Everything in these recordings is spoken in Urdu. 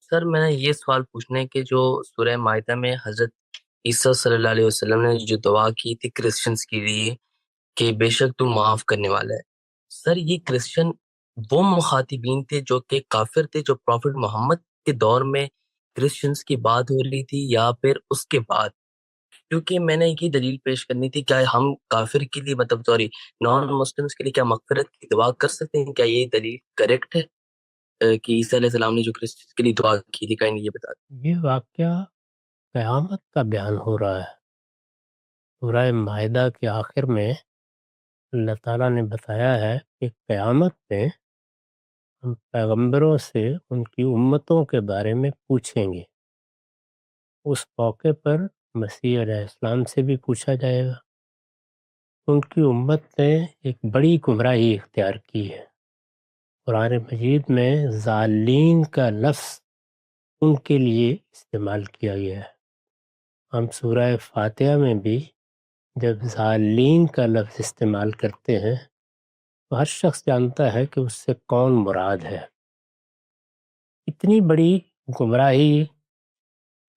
سر میں نے یہ سوال پوچھنا ہے کہ جو سورہ مائدہ میں حضرت عیسیٰ صلی اللہ علیہ وسلم نے جو دعا کی تھی کرسچنز کے لیے کہ بے شک تو معاف کرنے والا ہے، سر یہ کرسچن وہ مخاطبین تھے جو کہ کافر تھے جو پروفٹ محمد کے دور میں کرسچنز کی بات ہو رہی تھی یا پھر اس کے بعد؟ کیونکہ میں نے یہ دلیل پیش کرنی تھی، کیا ہم کافر کے لیے مطلب سوری نان مسلمس کے لیے کیا مغفرت کی دعا کر سکتے ہیں؟ کیا یہ دلیل کریکٹ ہے کہ عیسیٰ علیہ السلام نے جو کرسچنز کے لیے دعا کی تھی؟ کہیں یہ بتا دیں۔ یہ واقعہ قیامت کا بیان ہو رہا ہے۔ سورہ مائدہ کے آخر میں اللہ تعالیٰ نے بتایا ہے کہ قیامت میں ہم پیغمبروں سے ان کی امتوں کے بارے میں پوچھیں گے۔ اس موقع پر مسیح علیہ السلام سے بھی پوچھا جائے گا۔ ان کی امت نے ایک بڑی گمراہی اختیار کی ہے۔ قرآن مجید میں ضالین کا لفظ ان کے لیے استعمال کیا گیا ہے۔ ہم سورہ فاتحہ میں بھی جب ضالین کا لفظ استعمال کرتے ہیں تو ہر شخص جانتا ہے کہ اس سے کون مراد ہے۔ اتنی بڑی گمراہی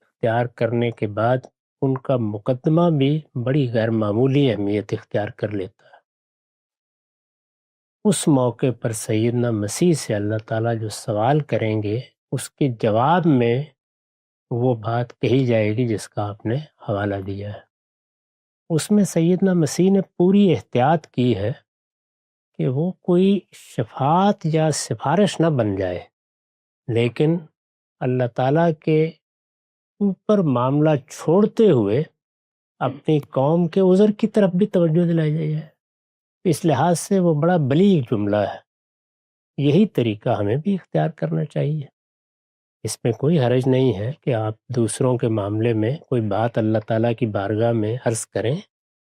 اختیار کرنے کے بعد ان کا مقدمہ بھی بڑی غیر معمولی اہمیت اختیار کر لیتا ہے۔ اس موقع پر سیدنا مسیح سے اللہ تعالیٰ جو سوال کریں گے اس کے جواب میں وہ بات کہی جائے گی جس کا آپ نے حوالہ دیا ہے۔ اس میں سیدنا مسیح نے پوری احتیاط کی ہے کہ وہ کوئی شفاعت یا سفارش نہ بن جائے، لیکن اللہ تعالیٰ کے اوپر معاملہ چھوڑتے ہوئے اپنی قوم کے عذر کی طرف بھی توجہ دلائی جائے۔ اس لحاظ سے وہ بڑا بلیغ جملہ ہے۔ یہی طریقہ ہمیں بھی اختیار کرنا چاہیے۔ اس میں کوئی حرج نہیں ہے کہ آپ دوسروں کے معاملے میں کوئی بات اللہ تعالیٰ کی بارگاہ میں عرض کریں،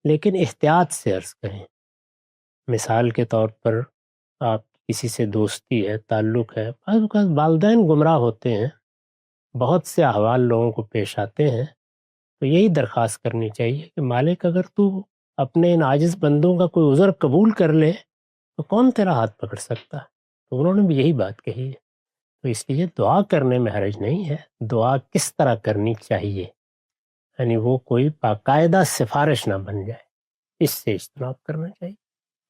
لیکن احتیاط سے عرض کریں۔ مثال کے طور پر آپ کسی سے دوستی ہے، تعلق ہے، بعض اوقات والدین گمراہ ہوتے ہیں، بہت سے احوال لوگوں کو پیش آتے ہیں، تو یہی درخواست کرنی چاہیے کہ مالک اگر تو اپنے ان عاجز بندوں کا کوئی عذر قبول کر لے تو کون تیرا ہاتھ پکڑ سکتا ہے؟ تو انہوں نے بھی یہی بات کہی ہے۔ تو اس لیے دعا کرنے میں حرج نہیں ہے۔ دعا کس طرح کرنی چاہیے، یعنی وہ کوئی باقاعدہ سفارش نہ بن جائے، اس سے اجتناب کرنا چاہیے۔